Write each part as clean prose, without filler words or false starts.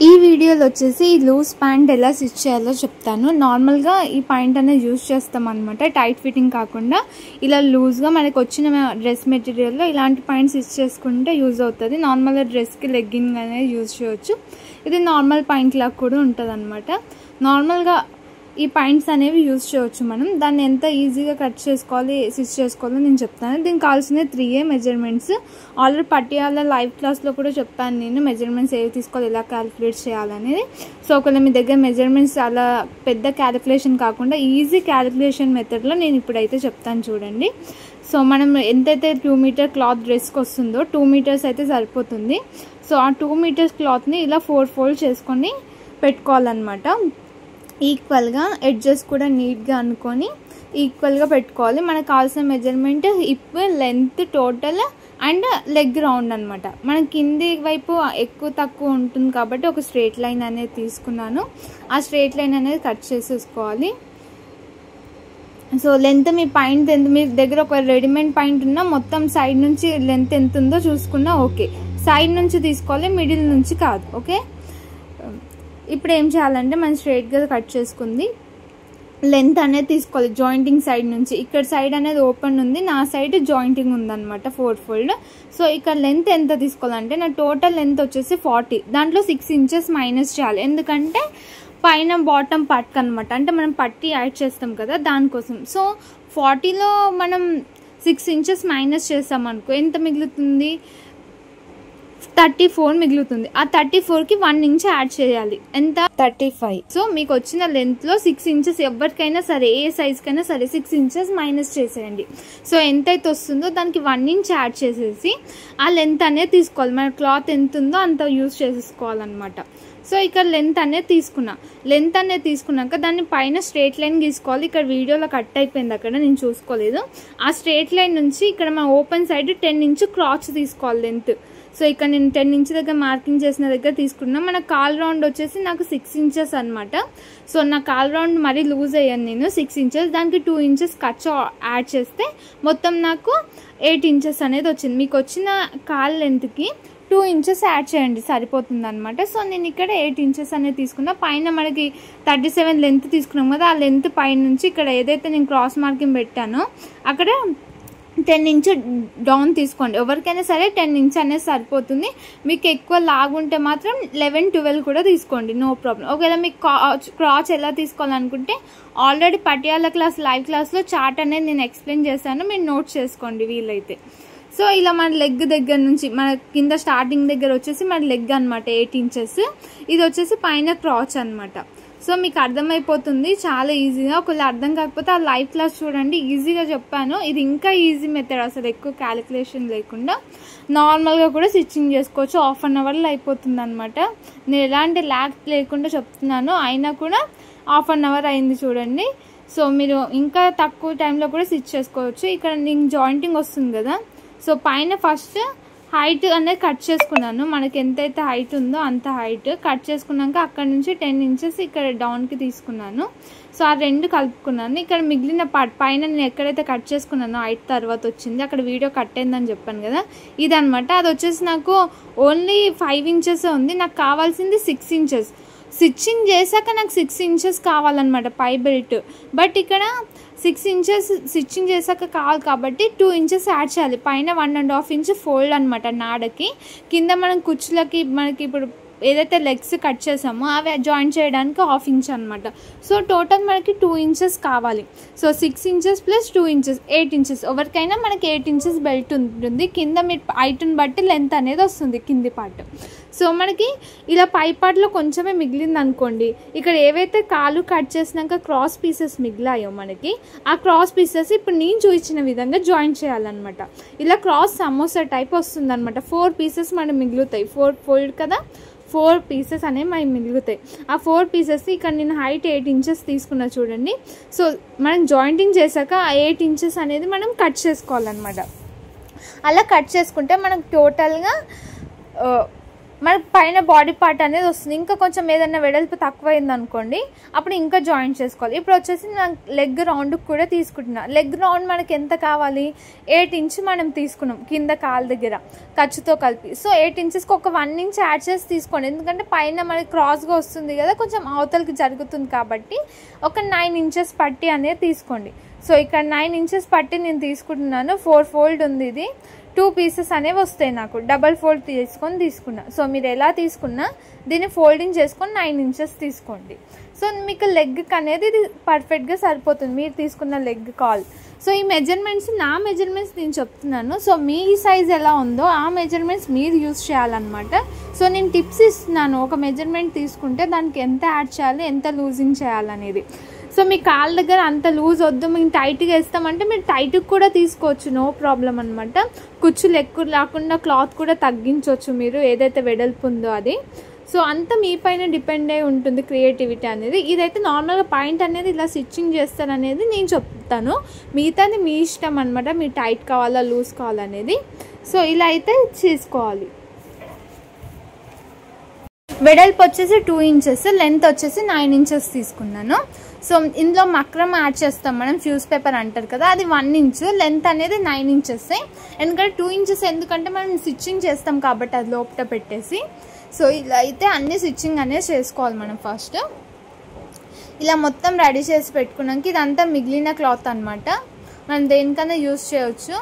ఈ వీడియోలో వచ్చేసి ఈ లూజ్ ప్యాంట్ ఎలా స్టిచ్ చేయాలో చెప్తాను. నార్మల్గా ఈ ప్యాంట్ అనేది యూజ్ చేస్తాం అనమాట, టైట్ ఫిట్టింగ్ కాకుండా ఇలా లూజ్గా మనకు వచ్చిన డ్రెస్ మెటీరియల్లో ఇలాంటి ప్యాంట్ స్టిచ్ చేసుకుంటే యూజ్ అవుతుంది. నార్మల్గా డ్రెస్కి లెగ్గింగ్ అనేది యూజ్ చేయవచ్చు. ఇది నార్మల్ ప్యాంట్ లాగా కూడా ఉంటుంది అనమాట. నార్మల్గా ఈ ప్యాంట్స్ అనేవి యూజ్ చేయవచ్చు. మనం దాన్ని ఎంత ఈజీగా కట్ చేసుకోవాలి, స్టిచ్ చేసుకోవాలో నేను చెప్తాను. దీనికి కావాల్సిన 3A measurements already Patiala live క్లాస్లో కూడా చెప్పాను నేను, మెజర్మెంట్స్ ఏవి తీసుకోవాలి, ఎలా క్యాలిక్యులేట్ చేయాలనేది. సో ఒకవేళ మీ దగ్గర మెజర్మెంట్స్ అలా పెద్ద క్యాలిక్యులేషన్ కాకుండా ఈజీ క్యాలిక్యులేషన్ మెథడ్లో నేను ఇప్పుడైతే చెప్తాను చూడండి. సో మనం ఎంతైతే 2 మీటర్ క్లాత్ డ్రెస్కి వస్తుందో 2 మీటర్స్ అయితే సరిపోతుంది. సో ఆ 2 మీటర్స్ క్లాత్ని ఇలా 4 ఫోల్డ్ చేసుకొని పెట్టుకోవాలన్నమాట. ఈక్వల్గా ఎడ్జెస్ కూడా నీట్గా అనుకొని ఈక్వల్గా పెట్టుకోవాలి. మనకు కావాల్సిన measurement hip length total and leg round అనమాట. మన కింది వైపు ఎక్కువ తక్కువ ఉంటుంది కాబట్టి ఒక స్ట్రేట్ లైన్ అనేది తీసుకున్నాను. ఆ స్ట్రేట్ లైన్ అనేది కట్ చేసేసుకోవాలి. సో లెంత్ మీ పాయింట్ ఎంత, మీ దగ్గర ఒక రెడీమేడ్ పాయింట్ ఉన్నా మొత్తం సైడ్ నుంచి లెంత్ ఎంత ఉందో చూసుకున్నా ఓకే. సైడ్ నుంచి తీసుకోవాలి, మిడిల్ నుంచి కాదు. ఓకే, ఇప్పుడు ఏం చేయాలంటే మనం స్ట్రైట్గా కట్ చేసుకుంది లెంత్ అనేది తీసుకోవాలి. జాయింటింగ్ సైడ్ నుంచి, ఇక్కడ సైడ్ అనేది ఓపెన్ ఉంది, నా సైడ్ జాయింటింగ్ ఉందన్నమాట 4 ఫోల్డ్. సో ఇక్కడ లెంత్ ఎంత తీసుకోవాలంటే నా టోటల్ లెంత్ వచ్చేసి 40, దాంట్లో 6 ఇంచెస్ మైనస్ చేయాలి. ఎందుకంటే పైన బాటమ్ పట్క్ అనమాట, అంటే మనం పట్టి యాడ్ చేస్తాం కదా దానికోసం. సో 40లో మనం 6 ఇంచెస్ మైనస్ చేస్తాం అనుకో, ఎంత మిగులుతుంది? 34 మిగులుతుంది. ఆ 34కి 1 ఇంచ్ యాడ్ చేయాలి. ఎంత? 35. సో మీకు వచ్చిన లెంత్లో 6 ఇంచెస్ ఎవరికైనా సరే, ఏ సైజ్కైనా సరే 6 ఇంచెస్ మైనస్ చేసేయండి. సో ఎంతైతే వస్తుందో దానికి 1 ఇంచ్ యాడ్ చేసేసి ఆ లెంత్ అనేది తీసుకోవాలి. మన క్లాత్ ఎంత ఉందో అంత యూజ్ చేసేసుకోవాలన్నమాట. సో ఇక్కడ లెంత్ అనేది తీసుకున్నాక దాన్ని పైన స్ట్రేట్ లైన్ గీసుకోవాలి. ఇక్కడ వీడియోలో కట్ అయిపోయింది, అక్కడ నేను చూసుకోలేదు. ఆ స్ట్రేట్ లైన్ నుంచి ఇక్కడ మన ఓపెన్ సైడ్ 10 ఇంచ్ క్రాచ్ తీసుకోవాలి లెంత్. సో ఇక్కడ నేను 10 ఇంచ్ దగ్గర మార్కింగ్ చేసిన దగ్గర తీసుకున్నా. మన కాల్ రౌండ్ వచ్చేసి నాకు 6 ఇంచెస్ అనమాట. సో నా కాల్ రౌండ్ మరీ లూజ్ అయ్యాను నేను, 6 ఇంచెస్. దానికి 2 ఇంచెస్ ఖర్చు యాడ్ చేస్తే మొత్తం నాకు 8 ఇంచెస్ అనేది వచ్చింది. మీకు వచ్చిన కాల్ లెంత్కి 2 ఇంచెస్ యాడ్ చేయండి, సరిపోతుంది అనమాట. సో నేను ఇక్కడ 8 ఇంచెస్ అనేది తీసుకున్నా. పైన మనకి 37 లెంత్ తీసుకున్నాం కదా, ఆ లెంత్ పైన నుంచి ఇక్కడ ఏదైతే నేను క్రాస్ మార్కింగ్ పెట్టానో అక్కడ 10 ఇంచ్ డౌన్ తీసుకోండి. ఎవరికైనా సరే 10 ఇంచ్ అనేది సరిపోతుంది. మీకు ఎక్కువ లాగుంటే మాత్రం 11-12 కూడా తీసుకోండి, నో ప్రాబ్లం. ఒకవేళ మీకు క్రాచ్ ఎలా తీసుకోవాలనుకుంటే ఆల్రెడీ పటియాలా క్లాస్ లైవ్ క్లాస్లో చార్ట్ అనేది నేను ఎక్స్ప్లెయిన్ చేశాను, మీరు నోట్ చేసుకోండి వీలైతే. సో ఇలా మన లెగ్ దగ్గర నుంచి మన కింద స్టార్టింగ్ దగ్గర వచ్చేసి మన లెగ్ అనమాట 8 ఇంచెస్. ఇది వచ్చేసి పైన క్రాచ్ అనమాట. సో మీకు అర్థమైపోతుంది చాలా ఈజీగా. ఒకవేళ అర్థం కాకపోతే ఆ లైవ్ క్లాస్ చూడండి, ఈజీగా చెప్పాను. ఇది ఇంకా ఈజీ మెథడ్, అసలు ఎక్కువ క్యాలిక్యులేషన్ లేకుండా నార్మల్గా కూడా స్టిచ్చింగ్ చేసుకోవచ్చు. 1/2 అవర్లో అయిపోతుంది అనమాట. నేను ఎలాంటి ల్యాగ్ లేకుండా చెప్తున్నాను, అయినా కూడా 1/2 అవర్ అయింది చూడండి. సో మీరు ఇంకా తక్కువ టైంలో కూడా స్టిచ్ చేసుకోవచ్చు. ఇక్కడ నేను జాయింటింగ్ వస్తుంది కదా, సో పైన ఫస్ట్ హైట్ అనేది కట్ చేసుకున్నాను. మనకి ఎంతైతే హైట్ ఉందో అంత హైట్ కట్ చేసుకున్నాక అక్కడ నుంచి 10 ఇంచెస్ ఇక్కడ డౌన్కి తీసుకున్నాను. సో ఆ 2 కలుపుకున్నాను. ఇక్కడ మిగిలిన పార్ట్ పైన నేను ఎక్కడైతే కట్ చేసుకున్నానో హైట్ తర్వాత వచ్చింది, అక్కడ వీడియో కట్ అయిందని చెప్పాను కదా, ఇదనమాట. అది వచ్చేసి నాకు ఓన్లీ 5 ఇంచెస్ ఉంది, నాకు కావాల్సింది 6 ఇంచెస్. స్టిచ్చింగ్ చేశాక నాకు 6 ఇంచెస్ కావాలన్నమాట పై బెల్ట్. బట్ ఇక్కడ 6 ఇంచెస్ స్టిచ్చింగ్ చేశాక కావాలి కాబట్టి 2 ఇంచెస్ యాడ్ చేయాలి. పైన 1.5 ఇంచ్ ఫోల్డ్ అనమాట నాడకి. కింద మనం కుచ్చులకి మనకి ఇప్పుడు ఏదైతే లెగ్స్ కట్ చేసామో అవి జాయిన్ చేయడానికి 1/2 ఇంచ్ అనమాట. సో టోటల్ మనకి 2 ఇంచెస్ కావాలి. So 6 inches plus 2 inches 8 inches. ఎవరికైనా మనకి 8 ఇంచెస్ బెల్ట్ ఉంటుంది. కింద మీ హైట్ని బట్టి లెంత్ అనేది వస్తుంది కింది పార్ట్. సో మనకి ఇలా పై పార్ట్లో కొంచెమే మిగిలింది అనుకోండి, ఇక్కడ ఏవైతే కాలు కట్ చేసినాక క్రాస్ పీసెస్ మిగిలాయో మనకి, ఆ క్రాస్ పీసెస్ ఇప్పుడు నేను చూపించిన విధంగా జాయిన్ చేయాలన్నమాట. ఇలా క్రాస్ సమోసా టైప్ వస్తుంది అనమాట. 4 పీసెస్ మనకి మిగులుతాయి. 4 ఫోల్డ్ కదా, 4 పీసెస్ అనేవి మనకి మిగులుతాయి. ఆ 4 పీసెస్ ఇక్కడ నేను హైట్ 8 ఇంచెస్ తీసుకున్నా చూడండి. సో మనం జాయింటింగ్ చేశాక ఆ 8 ఇంచెస్ అనేది మనం కట్ చేసుకోవాలన్నమాట. అలా కట్ చేసుకుంటే మనకు టోటల్గా మనకు పైన బాడీ పార్ట్ అనేది వస్తుంది. ఇంకా కొంచెం ఏదైనా వెడల్పు తక్కువైంది అనుకోండి, అప్పుడు ఇంకా జాయింట్ చేసుకోవాలి. ఇప్పుడు వచ్చేసి నేను లెగ్ రౌండ్కి కూడా తీసుకుంటున్నా. లెగ్ రౌండ్ మనకి ఎంత కావాలి, 8 ఇంచ్ మనం తీసుకున్నాం కింద కాలు దగ్గర ఖర్చుతో కలిపి. సో 8 ఇంచెస్కి ఒక 1 ఇంచ్ యాడ్ చేసి తీసుకోండి, ఎందుకంటే పైన మనకి క్రాస్గా వస్తుంది కదా, కొంచెం అవతలకి జరుగుతుంది కాబట్టి ఒక 9 ఇంచెస్ పట్టి అనేది తీసుకోండి. సో ఇక్కడ 9 ఇంచెస్ పట్టి నేను తీసుకుంటున్నాను. 4 ఫోల్డ్ ఉంది, ఇది 2 పీసెస్ అనేవి వస్తాయి నాకు. డబల్ ఫోల్డ్ తీసుకున్నా. సో మీరు ఎలా తీసుకున్నా దీన్ని ఫోల్డింగ్ చేసుకొని 9 ఇంచెస్ తీసుకోండి. సో మీకు లెగ్కి అనేది ఇది పర్ఫెక్ట్గా సరిపోతుంది, మీరు తీసుకున్న లెగ్ కాల్. సో ఈ మెజర్మెంట్స్ నా మెజర్మెంట్స్ నేను చెప్తున్నాను. సో మీ సైజ్ ఎలా ఉందో ఆ మెజర్మెంట్స్ మీరు యూజ్ చేయాలన్నమాట. సో నేను టిప్స్ ఇస్తున్నాను, ఒక మెజర్మెంట్ తీసుకుంటే దానికి ఎంత యాడ్ చేయాలి, ఎంత లూజింగ్ చేయాలనేది. సో మీ కాళ్ళ దగ్గర అంత లూజ్ వద్దు, మేము టైట్గా వేస్తామంటే మీరు టైట్గా కూడా తీసుకోవచ్చు, నో ప్రాబ్లం అనమాట. కుచ్చులు ఎక్కువ లేకుండా క్లాత్ కూడా తగ్గించవచ్చు మీరు, ఏదైతే వెడల్పు ఉందో అది. సో అంతా మీ పైన డిపెండ్ అయి ఉంటుంది క్రియేటివిటీ అనేది. ఇదైతే నార్మల్గా పాయింట్ అనేది ఇలా స్టిచ్చింగ్ చేస్తారనేది నేను చెప్తాను, మిగతాది మీ ఇష్టం అనమాట, మీరు టైట్ కావాలా లూజ్ కావాలనేది. సో ఇలా అయితే చేసుకోవాలి. వెడల్పు వచ్చేసి 2 ఇంచెస్, లెంత్ వచ్చేసి 9 ఇంచెస్ తీసుకున్నాను. సో ఇందులో మక్రమ్ యాడ్ చేస్తాం మనం, ఫ్యూజ్ పేపర్ అంటారు కదా, అది 1 ఇంచ్, లెంత్ అనేది 9 ఇంచెస్. ఎందుకంటే 2 ఇంచెస్ ఎందుకంటే మనం స్టిచ్చింగ్ చేస్తాం కాబట్టి అది లోపల పెట్టేసి. సో ఇలా అయితే అన్ని స్టిచ్చింగ్ అనేది చేసుకోవాలి మనం ఫస్ట్. ఇలా మొత్తం రెడీ చేసి పెట్టుకున్నాక ఇదంతా మిగిలిన క్లాత్ అనమాట, మనం దేనికైనా యూజ్ చేయవచ్చు,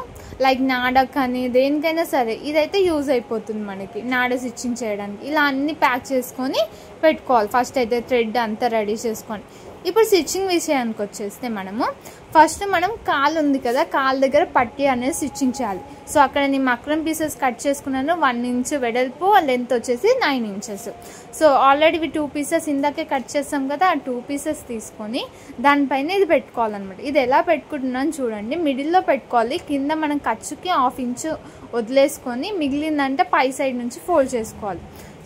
లైక్ నాడ కానీ దేనికైనా సరే ఇదైతే యూజ్ అయిపోతుంది మనకి నాడ స్టిచ్చింగ్ చేయడానికి. ఇలా అన్ని ప్యాక్ చేసుకొని పెట్టుకోవాలి. ఫస్ట్ అయితే థ్రెడ్ అంతా రెడీ చేసుకొని. ఇప్పుడు స్టిచ్చింగ్ విషయానికి వచ్చేస్తే మనం కాలు ఉంది కదా, కాలు దగ్గర పట్టి అనేది స్టిచ్చింగ్ చేయాలి. సో అక్కడ నేను మక్రమ్ పీసెస్ కట్ చేసుకున్నాను, 1 ఇంచ్ వెడల్పు, లెంత్ వచ్చేసి 9 ఇంచెస్. సో ఆల్రెడీ ఇవి 2 పీసెస్ ఇందాకే కట్ చేస్తాం కదా, ఆ 2 పీసెస్ తీసుకొని దానిపైన ఇది పెట్టుకోవాలన్నమాట. ఇది ఎలా పెట్టుకుంటున్నాను చూడండి, మిడిల్లో పెట్టుకోవాలి. కింద మనం ఖర్చుకి 1/2 ఇంచ్ వదిలేసుకొని మిగిలిందంటే పై సైడ్ నుంచి ఫోల్డ్ చేసుకోవాలి.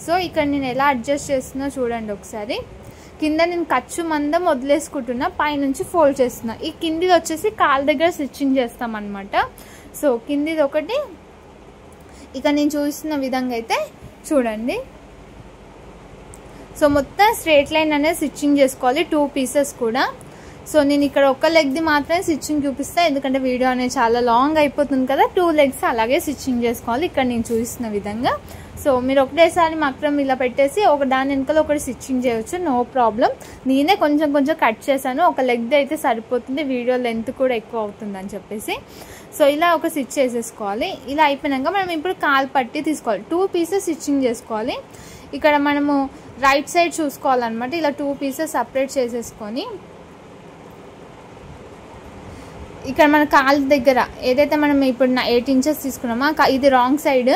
సో ఇక్కడ నేను ఎలా అడ్జస్ట్ చేస్తున్నా చూడండి ఒకసారి. కింద నేను ఖర్చు మందం వదిలేసుకుంటున్నా, పైనుంచి ఫోల్డ్ చేస్తున్నా. ఈ కిందిది వచ్చేసి కాళ్ళ దగ్గర స్టిచ్చింగ్ చేస్తాం అనమాట. సో కిందిది ఒకటి ఇక నేను చూస్తున్న విధంగా అయితే చూడండి. సో మొత్తం స్ట్రేట్ లైన్ అనేది స్టిచ్చింగ్ చేసుకోవాలి, 2 పీసెస్ కూడా. సో నేను ఇక్కడ ఒక లెగ్ది మాత్రమే స్టిచ్చింగ్ చూపిస్తాను, ఎందుకంటే వీడియో అనేది చాలా లాంగ్ అయిపోతుంది కదా. 2 లెగ్స్ అలాగే స్టిచ్చింగ్ చేసుకోవాలి ఇక్కడ నేను చూపిస్తున్న విధంగా. సో మీరు ఒకటేసారి మక్రమ్ ఇలా పెట్టేసి ఒక దాని వెనకాల ఒకటి స్టిచ్చింగ్ చేయవచ్చు, నో ప్రాబ్లం. నేనే కొంచెం కట్ చేశాను, ఒక లెగ్ది అయితే సరిపోతుంది, వీడియో లెంత్ కూడా ఎక్కువ అవుతుంది అని చెప్పేసి. సో ఇలా ఒక స్టిచ్ చేసేసుకోవాలి. ఇలా అయిపోయినాక మనం ఇప్పుడు కాలు పట్టి తీసుకోవాలి, 2 పీసెస్ స్టిచ్చింగ్ చేసుకోవాలి. ఇక్కడ మనము రైట్ సైడ్ చూసుకోవాలన్నమాట. ఇలా 2 పీసెస్ సపరేట్ చేసేసుకొని ఇక్కడ మన కాలు దగ్గర ఏదైతే మనం ఇప్పుడు 8 ఇంచెస్ తీసుకున్నామో ఇది రాంగ్ సైడ్,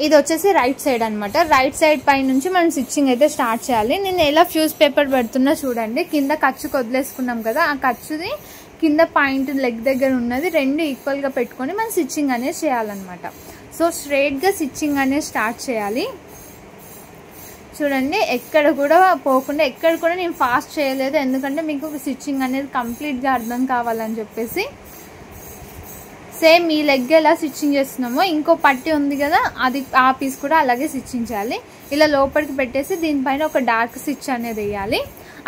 ఇది వచ్చేసి రైట్ సైడ్ అనమాట. రైట్ సైడ్ పై నుంచి మనం స్టిచ్చింగ్ అయితే స్టార్ట్ చేయాలి. నేను ఎలా ఫ్యూజ్ పేపర్ పెడుతున్నా చూడండి. కింద ఖర్చుకు వదిలేసుకున్నాం కదా, ఆ ఖర్చుది కింద పాయింట్ లెగ్ దగ్గర ఉన్నది 2 ఈక్వల్గా పెట్టుకొని మనం స్టిచ్చింగ్ అనేది చేయాలన్నమాట. సో స్ట్రైట్గా స్టిచ్చింగ్ అనేది స్టార్ట్ చేయాలి. చూడండి ఎక్కడ కూడా పోకుండా, ఎక్కడ కూడా నేను ఫాస్ట్ చేయలేదు, ఎందుకంటే మీకు స్టిచ్చింగ్ అనేది కంప్లీట్గా అర్థం కావాలని చెప్పేసి. సేమ్ ఈ లెగ్ ఎలా స్టిచ్చింగ్ చేస్తున్నామో ఇంకో పట్టి ఉంది కదా, అది ఆ పీస్ కూడా అలాగే స్టిచ్చింగ్ చేయాలి. ఇలా లోపలికి పెట్టేసి దీనిపైన ఒక డార్క్ స్టిచ్ అనేది వేయాలి,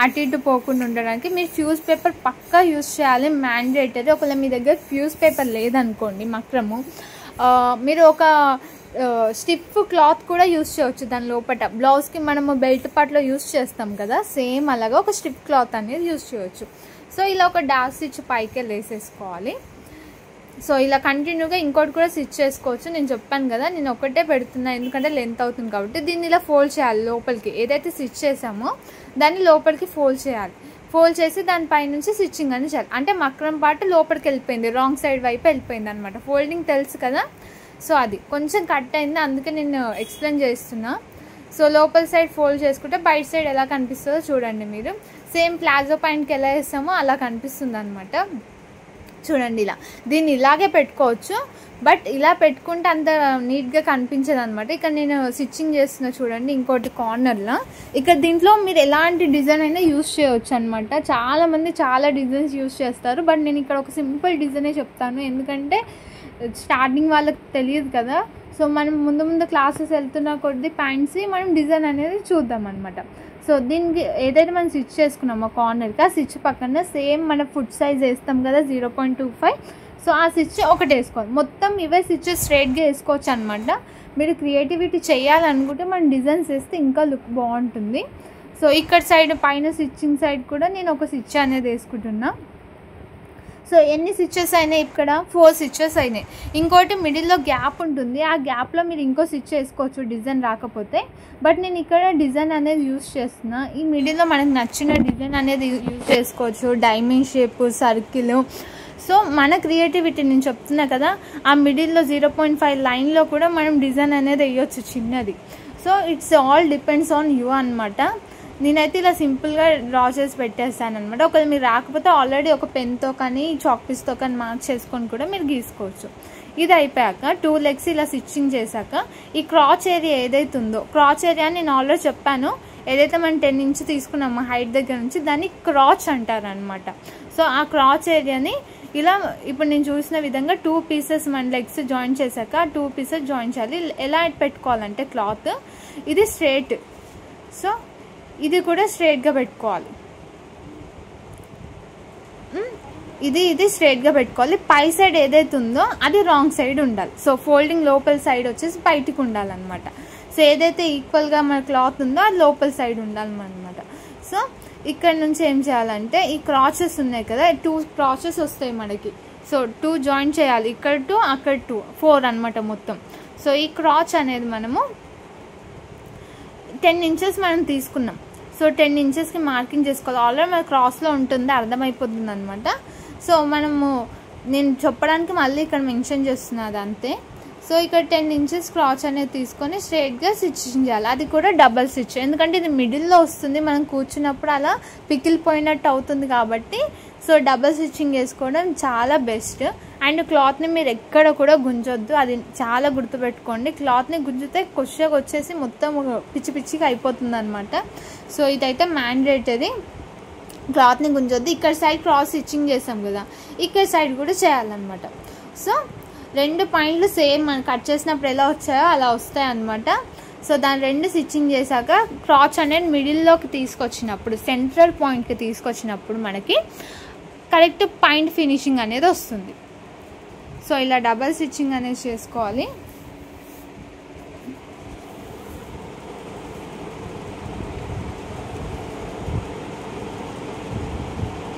అటు ఇటు పోకుండా ఉండడానికి. మీరు ఫ్యూజ్ పేపర్ పక్కా యూజ్ చేయాలి, మ్యాండేటరీ. ఒకవేళ మీ దగ్గర ఫ్యూజ్ పేపర్ లేదనుకోండి మక్రము, మీరు ఒక స్టిఫ్ క్లాత్ కూడా యూజ్ చేయవచ్చు దాని లోపల. బ్లౌజ్కి మనము బెల్ట్ పార్ట్లో యూజ్ చేస్తాం కదా, సేమ్ అలాగా ఒక స్టిఫ్ క్లాత్ అనేది యూజ్ చేయవచ్చు. సో ఇలా ఒక డార్క్ స్టిచ్ పైకే వేసేసుకోవాలి. సో ఇలా కంటిన్యూగా ఇంకోటి కూడా స్టిచ్ చేసుకోవచ్చు. నేను చెప్పాను కదా, నేను ఒకటే పెడుతున్నా ఎందుకంటే లెంత్ అవుతుంది కాబట్టి. దీన్ని ఇలా ఫోల్డ్ చేయాలి లోపలికి, ఏదైతే స్టిచ్ చేసామో దాన్ని లోపలికి ఫోల్డ్ చేయాలి. ఫోల్డ్ చేసి దానిపై నుంచి స్టిచ్చింగ్ అని చేయాలి. అంటే మక్రమ్ పార్ట్ లోపలికి వెళ్ళిపోయింది, రాంగ్ సైడ్ వైపు వెళ్ళిపోయింది అనమాట. ఫోల్డింగ్ తెలుసు కదా, సో అది కొంచెం కట్ అయింది, అందుకే నేను ఎక్స్ప్లెయిన్ చేస్తున్నా. సో లోపల సైడ్ ఫోల్డ్ చేసుకుంటే బయట సైడ్ ఎలా కనిపిస్తుందో చూడండి మీరు. సేమ్ ప్లాజో పాయింట్కి ఎలా వేస్తామో అలా కనిపిస్తుంది అనమాట. చూడండి ఇలా దీన్ని ఇలాగే పెట్టుకోవచ్చు, బట్ ఇలా పెట్టుకుంటే అంత నీట్గా కనిపించదు అనమాట. ఇక్కడ నేను స్టిచ్చింగ్ చేస్తున్నా చూడండి ఇంకోటి కార్నర్లో. ఇక్కడ దీంట్లో మీరు ఎలాంటి డిజైన్ అయినా యూజ్ చేయవచ్చు అనమాట. చాలామంది చాలా డిజైన్స్ యూజ్ చేస్తారు, బట్ నేను ఇక్కడ ఒక సింపుల్ డిజైనే చెప్తాను, ఎందుకంటే స్టార్టింగ్ వాళ్ళకి తెలియదు కదా. సో మనం ముందు క్లాసెస్ వెళ్తున్న కొద్ది ప్యాంట్స్ మనం డిజైన్ అనేది చూద్దాం అనమాట. సో దీనికి ఏదైతే మనం స్టిచ్ చేసుకున్నామో కార్నర్కి ఆ స్టిచ్ పక్కన సేమ్ మన ఫుట్ సైజ్ వేస్తాం కదా 0.25. సో ఆ స్టిచ్ ఒకటి వేసుకోవాలి. మొత్తం ఇవే స్టిచెస్ స్ట్రైట్గా వేసుకోవచ్చు అనమాట. మీరు క్రియేటివిటీ చేయాలనుకుంటే మనం డిజైన్స్ వేస్తే ఇంకా లుక్ బాగుంటుంది. సో ఇక్కడ సైడ్ పైన స్టిచ్చింగ్ సైడ్ కూడా నేను ఒక స్టిచ్ అనేది వేసుకుంటున్నా. సో ఎన్ని స్టిచెస్ అయినాయి ఇక్కడ 4 స్టిచెస్ అయినాయి. ఇంకోటి మిడిల్లో గ్యాప్ ఉంటుంది, ఆ గ్యాప్లో మీరు ఇంకో స్టిచ్ వేసుకోవచ్చు డిజైన్ రాకపోతే. బట్ నేను ఇక్కడ డిజైన్ అనేది యూజ్ చేస్తున్నా. ఈ మిడిల్లో మనకు నచ్చిన డిజైన్ అనేది యూజ్ చేసుకోవచ్చు, డైమండ్ షేప్, సర్కిల్. సో మన క్రియేటివిటీ నేను చెప్తున్నా కదా, ఆ మిడిల్లో 0.5 లైన్లో కూడా మనం డిజైన్ అనేది వేయొచ్చు చిన్నది. So it's all depends on you అనమాట. నేనైతే ఇలా సింపుల్గా డ్రా చేసి పెట్టేస్తాను అనమాట. ఒకవేళ మీరు రాకపోతే ఆల్రెడీ ఒక పెన్తో కానీ చాక్ పీస్తో కానీ మార్క్ చేసుకొని కూడా మీరు గీసుకోవచ్చు. ఇది అయిపోయాక 2 లెగ్స్ ఇలా స్టిచ్చింగ్ చేశాక ఈ క్రాచ్ ఏరియా ఏదైతే ఉందో, క్రాచ్ ఏరియా నేను ఆల్రెడీ చెప్పాను, ఏదైతే మనం 10 ఇంచ్ తీసుకున్నామో హైట్ దగ్గర నుంచి దాన్ని క్రాచ్ అంటారు అనమాట. సో ఆ క్రాచ్ ఏరియాని ఇలా ఇప్పుడు నేను చూసిన విధంగా 2 పీసెస్ మన లెగ్స్ జాయిన్ చేశాక ఆ 2 పీసెస్ జాయిన్ చేయాలి. ఎలా పెట్టుకోవాలంటే క్లాత్ ఇది స్ట్రేట్, సో ఇది కూడా స్ట్రైట్గా పెట్టుకోవాలి. ఇది స్ట్రైట్గా పెట్టుకోవాలి. పై సైడ్ ఏదైతే ఉందో అది రాంగ్ సైడ్ ఉండాలి. సో ఫోల్డింగ్ లోపల సైడ్ వచ్చేసి బయటికి ఉండాలన్నమాట. సో ఏదైతే ఈక్వల్గా మన క్లాత్ ఉందో అది లోపల సైడ్ ఉండాలన్నమాట. సో ఇక్కడ నుంచి ఏం చేయాలంటే ఈ క్రాచెస్ ఉన్నాయి కదా, 2 క్రాచెస్ వస్తాయి మనకి. సో 2 జాయిన్ చేయాలి, ఇక్కడ 2 అక్కడ 2, 4 అనమాట మొత్తం. సో ఈ క్రాచ్ అనేది మనము 10 ఇంచెస్ మనం తీసుకున్నాం. సో 10 ఇంచెస్కి మార్కింగ్ చేసుకోవాలి. ఆల్రెడీ మన క్రాస్లో ఉంటుంది, అర్థమైపోతుంది అనమాట. సో నేను చెప్పడానికి మళ్ళీ ఇక్కడ మెన్షన్ చేస్తున్నది అంతే. సో ఇక్కడ 10 ఇంచెస్ క్రాచ్ అనేది తీసుకొని స్ట్రైట్గా స్టిచ్చింగ్ చేయాలి. అది కూడా డబల్ స్టిచ్, ఎందుకంటే ఇది మిడిల్లో వస్తుంది, మనం కూర్చున్నప్పుడు అలా పికిలిపోయినట్టు అవుతుంది కాబట్టి. సో డబల్ స్టిచ్చింగ్ వేసుకోవడం చాలా బెస్ట్. అండ్ క్లాత్ని మీరు ఎక్కడ కూడా గుంజొద్దు, అది చాలా గుర్తుపెట్టుకోండి. క్లాత్ని గుంజితే కొషగా వచ్చేసి మొత్తం పిచ్చి పిచ్చిగా అయిపోతుంది అనమాట. సో ఇదైతే మ్యాండేటరీ, క్లాత్ని గుంజొద్దు. ఇక్కడ సైడ్ క్రాస్ స్టిచ్చింగ్ చేసాం కదా, ఇక్కడ సైడ్ కూడా చేయాలన్నమాట. సో 2 పాయింట్లు సేమ్ మనం కట్ చేసినప్పుడు ఎలా వచ్చాయో అలా వస్తాయి అనమాట. సో దాని 2 స్టిచ్చింగ్ చేశాక క్రాచ్ అనేది మిడిల్లోకి తీసుకొచ్చినప్పుడు, సెంట్రల్ పాయింట్కి తీసుకొచ్చినప్పుడు మనకి కరెక్ట్ పాయింట్ ఫినిషింగ్ అనేది వస్తుంది. సో ఇలా డబల్ స్టిచ్చింగ్ అనేది చేసుకోవాలి.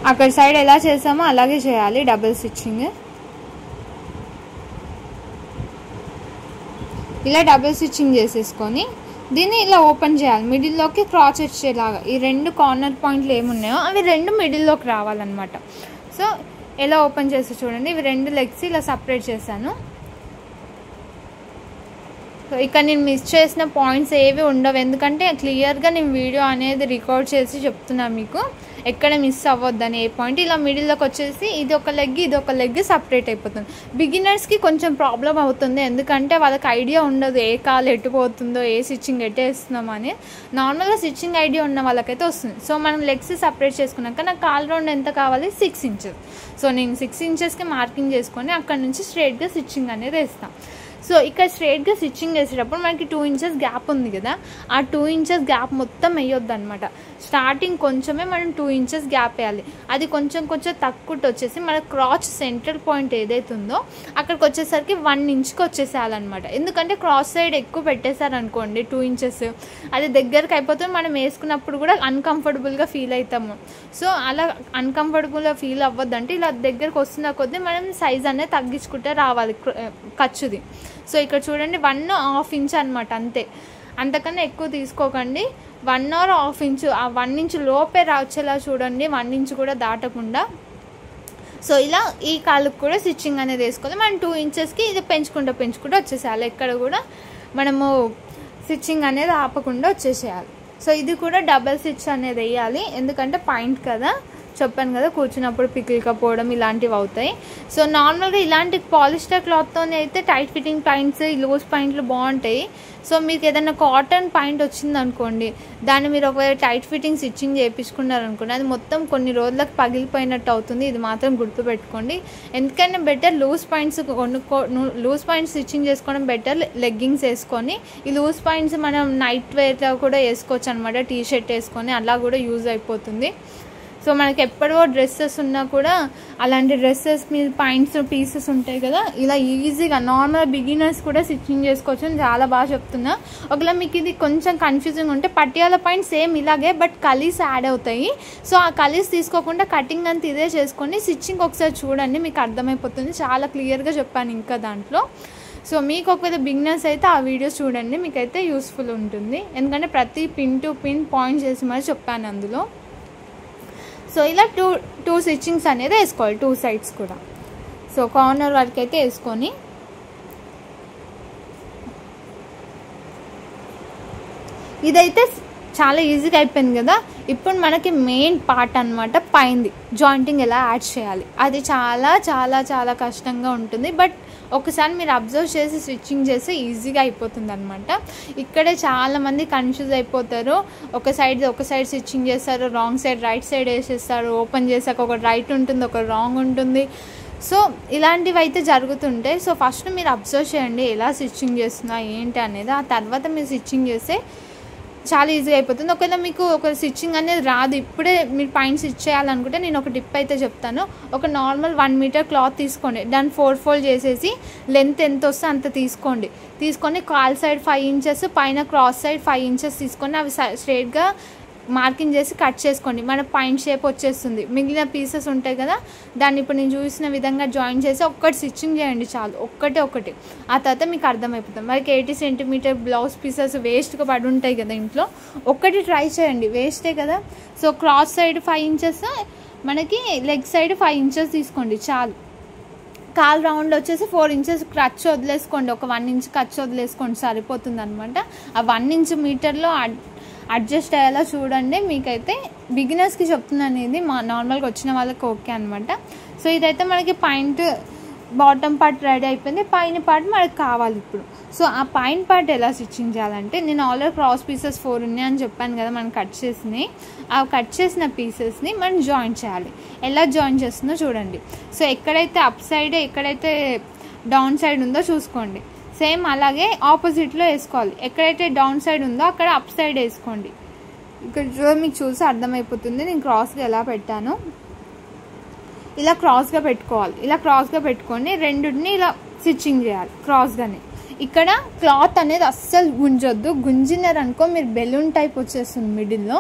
అక్కడ సైడ్ ఎలా చేసామో అలాగే చేయాలి డబల్ స్టిచ్చింగ్. ఇలా డబుల్ స్టిచ్చింగ్ చేసేసుకొని దీన్ని ఇలా ఓపెన్ చేయాలి, మిడిల్లోకి క్రాచ్ వచ్చేలాగా. ఈ 2 కార్నర్ పాయింట్లు ఏమున్నాయో అవి 2 మిడిల్లోకి రావాలన్నమాట. సో ఎలా ఓపెన్ చేసి చూడండి, ఇవి 2 లెగ్స్ ఇలా సపరేట్ చేశాను. సో ఇక్కడ నేను మిస్ చేసిన పాయింట్స్ ఏవి ఉండవు, ఎందుకంటే క్లియర్గా నేను వీడియో అనేది రికార్డ్ చేసి చెప్తున్నాను మీకు, ఎక్కడ మిస్ అవ్వద్దని. ఏ పాయింట్ ఇలా మిడిల్లోకి వచ్చేసి ఇది ఒక లెగ్ సపరేట్ అయిపోతుంది. బిగినర్స్కి కొంచెం ప్రాబ్లం అవుతుంది, ఎందుకంటే వాళ్ళకి ఐడియా ఉండదు ఏ కాలు ఎటు పోతుందో, ఏ స్టిచ్చింగ్ ఎటు వేస్తున్నామో అని. నార్మల్గా స్టిచ్చింగ్ ఐడియా ఉన్న వాళ్ళకైతే వస్తుంది. సో మనం లెగ్స్ సపరేట్ చేసుకున్నాక నాకు కాలు రౌండ్ ఎంత కావాలి 6 ఇంచెస్. సో నేను 6 ఇంచెస్కి మార్కింగ్ చేసుకొని అక్కడ నుంచి స్ట్రైట్గా స్టిచ్చింగ్ అనేది వేస్తాను. సో ఇక్కడ స్ట్రైట్గా స్టిచ్చింగ్ వేసేటప్పుడు మనకి 2 ఇంచెస్ గ్యాప్ ఉంది కదా, ఆ 2 ఇంచెస్ గ్యాప్ మొత్తం వేయొద్దు అనమాట. స్టార్టింగ్ కొంచెమే మనం 2 ఇంచెస్ గ్యాప్ వేయాలి. అది కొంచెం తక్కువ వచ్చేసి మన క్రాచ్ సెంట్రల్ పాయింట్ ఏదైతే ఉందో అక్కడికి వచ్చేసరికి 1 ఇంచ్కి వచ్చేసేయాలన్నమాట. ఎందుకంటే క్రాస్ సైడ్ ఎక్కువ పెట్టేశారనుకోండి 2 ఇంచెస్, అది దగ్గరకు అయిపోతే మనం వేసుకున్నప్పుడు కూడా అన్కంఫర్టబుల్గా ఫీల్ అవుతాము. సో అలా అన్కంఫర్టబుల్గా ఫీల్ అవ్వద్దంటే ఇలా దగ్గరకు వస్తున్న కొద్దీ మనం సైజ్ అనేది తగ్గించుకుంటే రావాలి ఖర్చుది. సో ఇక్కడ చూడండి 1.5 ఇంచ్ అనమాట, అంతే, అంతకన్నా ఎక్కువ తీసుకోకండి. 1 or 1/2 ఇంచు, ఆ 1 ఇంచ్ లోపే వచ్చేలా చూడండి, 1 ఇంచ్ కూడా దాటకుండా. సో ఇలా ఈ కాళ్ళకు కూడా స్టిచ్చింగ్ అనేది వేసుకోవాలి. మనం 2 ఇంచెస్కి ఇది పెంచుకుంటూ వచ్చేసేయాలి, ఎక్కడ కూడా మనము స్టిచ్చింగ్ అనేది ఆపకుండా వచ్చేసేయాలి. సో ఇది కూడా డబల్ స్టిచ్ అనేది వేయాలి, ఎందుకంటే పాయింట్ కదా. చెప్పాను కదా కూర్చున్నప్పుడు పికిలికపోవడం ఇలాంటివి అవుతాయి. సో నార్మల్గా ఇలాంటి పాలిస్టర్ క్లాత్తోనే అయితే టైట్ ఫిట్టింగ్ పాయింట్స్, ఈ లూజ్ పాయింట్లు బాగుంటాయి. సో మీకు ఏదైనా కాటన్ పాయింట్ వచ్చిందనుకోండి, దాన్ని మీరు ఒకవేళ టైట్ ఫిట్టింగ్ స్టిచ్చింగ్ చేయించుకున్నారనుకోండి, అది మొత్తం కొన్ని రోజులకు పగిలిపోయినట్టు అవుతుంది. ఇది మాత్రం గుర్తుపెట్టుకోండి. ఎందుకైనా better loose pants loose pants stitching చేసుకోవడం బెటర్. లెగ్గింగ్స్ వేసుకొని ఈ లూజ్ పాయింట్స్ మనం నైట్ వేర్లో కూడా వేసుకోవచ్చు అనమాట. టీ షర్ట్ వేసుకొని అలా కూడా యూజ్ అయిపోతుంది. సో మనకి ఎప్పుడో డ్రెస్సెస్ ఉన్నా కూడా అలాంటి డ్రెస్సెస్ మీద పాయింట్స్ పీసెస్ ఉంటాయి కదా, ఇలా ఈజీగా నార్మల్ బిగినర్స్ కూడా స్టిచ్చింగ్ చేసుకోవచ్చు అని చాలా బాగా చెప్తున్నా. ఒకవేళ మీకు ఇది కొంచెం కన్ఫ్యూజింగ్ ఉంటే పట్టియాల పాయింట్ సేమ్ ఇలాగే బట్ కలీస్ యాడ్ అవుతాయి. సో ఆ కలీస్ తీసుకోకుండా కటింగ్ అంతా ఇదే చేసుకొని స్టిచ్చింగ్ ఒకసారి చూడండి, మీకు అర్థమైపోతుంది. చాలా క్లియర్గా చెప్పాను ఇంకా దాంట్లో. సో మీకు ఒకవేళ బిగినర్స్ అయితే ఆ వీడియోస్ చూడండి, మీకైతే యూస్ఫుల్ ఉంటుంది. ఎందుకంటే ప్రతి పిన్ టు పిన్ పాయింట్ చేసి మరి చెప్పాను అందులో. సో ఇలా టూ స్టిచ్చింగ్స్ అనేది వేసుకోవాలి, 2 సైడ్స్ కూడా. సో కార్నర్ వరకు అయితే వేసుకొని ఇదైతే చాలా ఈజీగా అయిపోయింది కదా. ఇప్పుడు మనకి మెయిన్ పార్ట్ అనమాట పైంది జాయింటింగ్ ఎలా యాడ్ చేయాలి. అది చాలా చాలా చాలా కష్టంగా ఉంటుంది. బట్ ఒకసారి మీరు అబ్జర్వ్ చేసి స్టిచ్చింగ్ చేస్తే ఈజీగా అయిపోతుంది అనమాట. ఇక్కడే చాలామంది కన్ఫ్యూజ్ అయిపోతారు. ఒక సైడ్ స్టిచ్చింగ్ చేస్తారు, రాంగ్ సైడ్ రైట్ సైడ్ వేసేస్తారు. ఓపెన్ చేసాక ఒక రైట్ ఉంటుంది, ఒక రాంగ్ ఉంటుంది. సో ఇలాంటివి అయితే జరుగుతుంటాయి. సో ఫస్ట్ మీరు అబ్జర్వ్ చేయండి ఎలా స్టిచ్చింగ్ చేస్తున్నా ఏంటి అనేది. ఆ తర్వాత మీరు స్టిచ్చింగ్ చేస్తే చాలా ఈజీగా అయిపోతుంది. ఒకవేళ మీకు ఒక స్టిచ్చింగ్ అనేది రాదు, ఇప్పుడే మీరు పైన స్టిచ్ చేయాలనుకుంటే నేను ఒక టిప్ అయితే చెప్తాను. ఒక నార్మల్ 1 మీటర్ క్లాత్ తీసుకోండి, దాన్ని 4 ఫోల్డ్ చేసేసి లెంత్ ఎంత వస్తే అంత తీసుకొని కాల్ సైడ్ 5 ఇంచెస్, పైన క్రాస్ సైడ్ 5 ఇంచెస్ తీసుకొని అవి స్ట్రైట్గా మార్కింగ్ చేసి కట్ చేసుకోండి. మన పాయింట్ షేప్ వచ్చేస్తుంది. మిగిలిన పీసెస్ ఉంటాయి కదా, దాన్ని ఇప్పుడు నేను చూసిన విధంగా జాయిన్ చేసి ఒక్కటి స్టిచ్చింగ్ చేయండి చాలు, ఒకటి. ఆ తర్వాత మీకు అర్థమైపోతుంది. మనకి 80 సెంటీమీటర్ బ్లౌజ్ పీసెస్ వేస్ట్గా పడి ఉంటాయి కదా ఇంట్లో, ఒక్కటి ట్రై చేయండి, వేస్టే కదా. సో క్రాస్ సైడ్ 5 ఇంచెస్, మనకి లెగ్ సైడ్ 5 ఇంచెస్ తీసుకోండి చాలు. కాల్ రౌండ్ వచ్చేసి 4 ఇంచెస్ ఖర్చు వదిలేసుకోండి, ఒక 1 ఇంచ్ ఖర్చు వదిలేసుకోండి, సరిపోతుంది అనమాట. ఆ 1 ఇంచ్ మీటర్లో అడ్జస్ట్ అయ్యేలా చూడండి. మీకైతే బిగినర్స్కి చెప్తున్నాను, ఇది మా నార్మల్గా వచ్చిన వాళ్ళకి ఓకే అనమాట. సో ఇదైతే మనకి పాయింట్ బాటమ్ పార్ట్ రెడీ అయిపోయింది. పైన పార్ట్ మనకి కావాలి ఇప్పుడు. సో ఆ పైన పార్ట్ ఎలా స్టిచ్చింగ్ చేయాలంటే, నేను ఆల్రెడీ క్రాస్ పీసెస్ 4 ఉన్నాయని చెప్పాను కదా మనం కట్ చేసినాయి. ఆ కట్ చేసిన పీసెస్ని మనం జాయిన్ చేయాలి. ఎలా జాయిన్ చేస్తుందో చూడండి. సో ఎక్కడైతే అప్ సైడ్ ఎక్కడైతే డౌన్ సైడ్ ఉందో చూసుకోండి. సేమ్ అలాగే ఆపోజిట్లో వేసుకోవాలి. ఎక్కడైతే డౌన్ సైడ్ ఉందో అక్కడ అప్ సైడ్ వేసుకోండి. ఇక్కడ మీకు చూసి అర్థమైపోతుంది నేను క్రాస్గా ఎలా పెట్టాను. ఇలా క్రాస్గా పెట్టుకోవాలి. ఇలా క్రాస్గా పెట్టుకొని రెండుని ఇలా స్టిచ్చింగ్ చేయాలి క్రాస్గానే. ఇక్కడ క్లాత్ అనేది అస్సలు గుంజొద్దు. గుంజినారనుకో మీరు బెలూన్ టైప్ వచ్చేస్తుంది మిడిల్లో.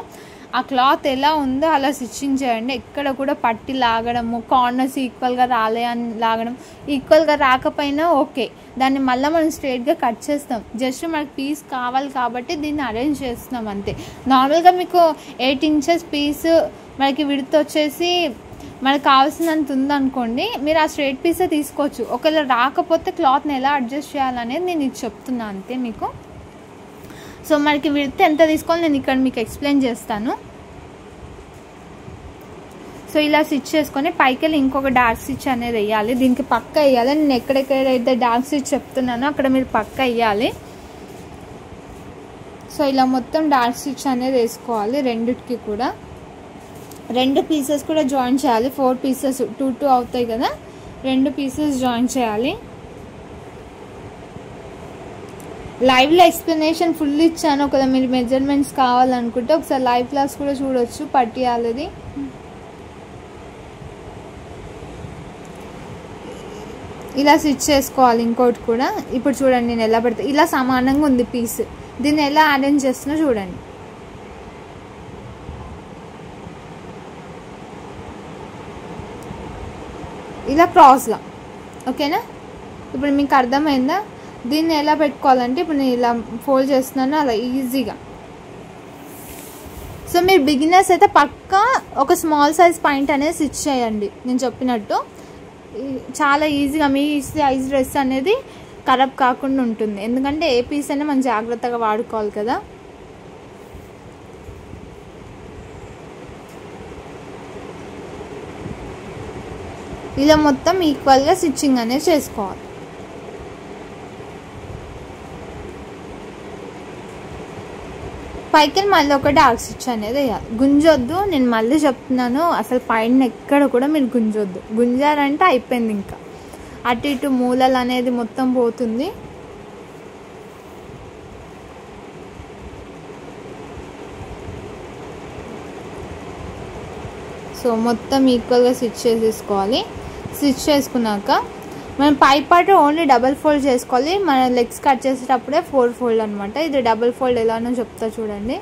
ఆ క్లాత్ ఎలా ఉందో అలా స్టిచ్చింగ్ చేయండి. ఎక్కడ కూడా పట్టి లాగడము, కార్నర్స్ ఈక్వల్గా రాలే అని లాగడం, ఈక్వల్గా రాకపోయినా ఓకే, దాన్ని మళ్ళీ మనం స్ట్రైట్గా కట్ చేస్తాం. జస్ట్ మనకి పీస్ కావాలి కాబట్టి దీన్ని అరేంజ్ చేస్తున్నాం అంతే. నార్మల్గా మీకు 8 ఇంచెస్ పీస్ మనకి విడత వచ్చేసి మనకు కావాల్సినంత ఉందనుకోండి, మీరు ఆ స్ట్రైట్ పీసే తీసుకోవచ్చు. ఒకవేళ రాకపోతే క్లాత్ని ఎలా అడ్జస్ట్ చేయాలనేది నేను ఇది చెప్తున్నా అంతే మీకు. సో మనకి విడత ఎంత తీసుకోవాలి నేను ఇక్కడ మీకు ఎక్స్ప్లెయిన్ చేస్తాను. సో ఇలా స్టిచ్ చేసుకొని పైకి వెళ్ళి ఇంకొక డార్క్ స్టిచ్ అనేది వేయాలి. దీనికి పక్క వేయాలి. నేను ఎక్కడెక్కడైతే డార్క్ స్టిచ్ చెప్తున్నానో అక్కడ మీరు పక్క వేయాలి. సో ఇలా మొత్తం డార్క్ స్టిచ్ అనేది వేసుకోవాలి. రెండిటికి కూడా 2 పీసెస్ కూడా జాయిన్ చేయాలి. 4 పీసెస్ 2 అవుతాయి కదా, 2 పీసెస్ జాయిన్ చేయాలి. లైవ్లో ఎక్స్ప్లెనేషన్ ఫుల్ ఇచ్చాను. ఒకవేళ మీరు మెజర్మెంట్స్ కావాలనుకుంటే ఒకసారి లైవ్ క్లాస్ కూడా చూడొచ్చు పట్టియాలది. ఇలా స్టిచ్ చేసుకోవాలి. ఇంకోటి కూడా ఇప్పుడు చూడండి నేను ఎలా పెడతా. ఇలా సమానంగా ఉంది పీస్, దీన్ని ఎలా అరేంజ్ చేస్తున్నా చూడండి. ఇలా క్రాస్గా, ఓకేనా. ఇప్పుడు మీకు అర్థమైందా దీన్ని ఎలా పెట్టుకోవాలంటే? ఇప్పుడు నేను ఇలా ఫోల్డ్ చేస్తున్నాను అలా ఈజీగా. సో మీరు బిగినర్స్ అయితే పక్కా ఒక స్మాల్ సైజ్ పాయింట్ అనేది స్టిచ్ చేయండి. నేను చెప్పినట్టు చాలా ఈజీగా మీ సైజ్ డ్రెస్ అనేది ఖరాబ్ కాకుండా ఉంటుంది. ఎందుకంటే ఏ పీస్ అయినా మనం జాగ్రత్తగా వాడుకోవాలి కదా. ఇలా మొత్తం ఈక్వల్గా స్టిచ్చింగ్ అనేది చేసుకోవాలి. పైకి మళ్ళీ ఒక డార్క్ స్టిచ్ అనేది వేయాలి. గుంజొద్దు, నేను మళ్ళీ చెప్తున్నాను, అసలు పైన ఎక్కడ కూడా మీరు గుంజొద్దు. గుంజారంటే అయిపోయింది, ఇంకా అటు ఇటు మూలలు అనేది మొత్తం పోతుంది. సో మొత్తం ఈక్వల్గా స్టిచ్ చేసేసుకోవాలి. స్టిచ్ చేసుకున్నాక మనం పై పార్ట్ ఓన్లీ డబల్ ఫోల్డ్ చేసుకోవాలి. మన లెగ్స్ కట్ చేసేటప్పుడే 4 ఫోల్డ్ అనమాట. ఇది డబల్ ఫోల్డ్ ఎలానో చెప్తా చూడండి.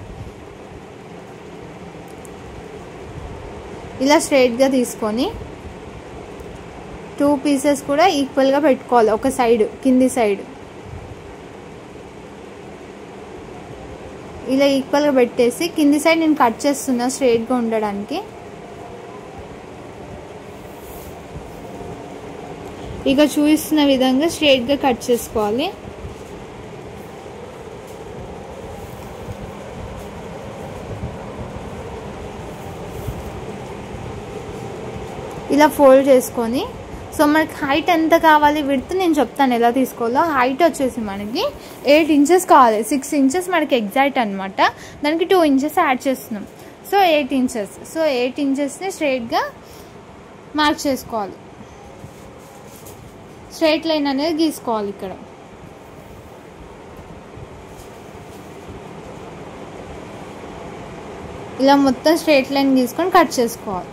ఇలా స్ట్రైట్గా తీసుకొని 2 పీసెస్ కూడా ఈక్వల్గా పెట్టుకోవాలి. ఒక సైడ్, కింది సైడ్ ఇలా ఈక్వల్గా పెట్టేసి కింది సైడ్ నేను కట్ చేస్తున్నా స్ట్రైట్గా ఉండడానికి. ఇక చూపిస్తున్న విధంగా స్ట్రైట్గా కట్ చేసుకోవాలి. ఇలా ఫోల్డ్ చేసుకొని, సో మనకి హైట్ ఎంత కావాలి, విడ్త్ నేను చెప్తాను ఎలా తీసుకోవాలో. హైట్ వచ్చేసి మనకి 8 ఇంచెస్ కావాలి. 6 ఇంచెస్ మనకి ఎగ్జాక్ట్ అనమాట. దానికి 2 ఇంచెస్ యాడ్ చేస్తున్నాం. So 8 inches. సో 8 ఇంచెస్ని స్ట్రైట్గా మార్క్ చేసుకోవాలి. స్ట్రైట్ లైన్ అనేది గీసుకోవాలి. ఇక్కడ ఇలా మొత్తం స్ట్రైట్ లైన్ గీసుకొని కట్ చేసుకోవాలి.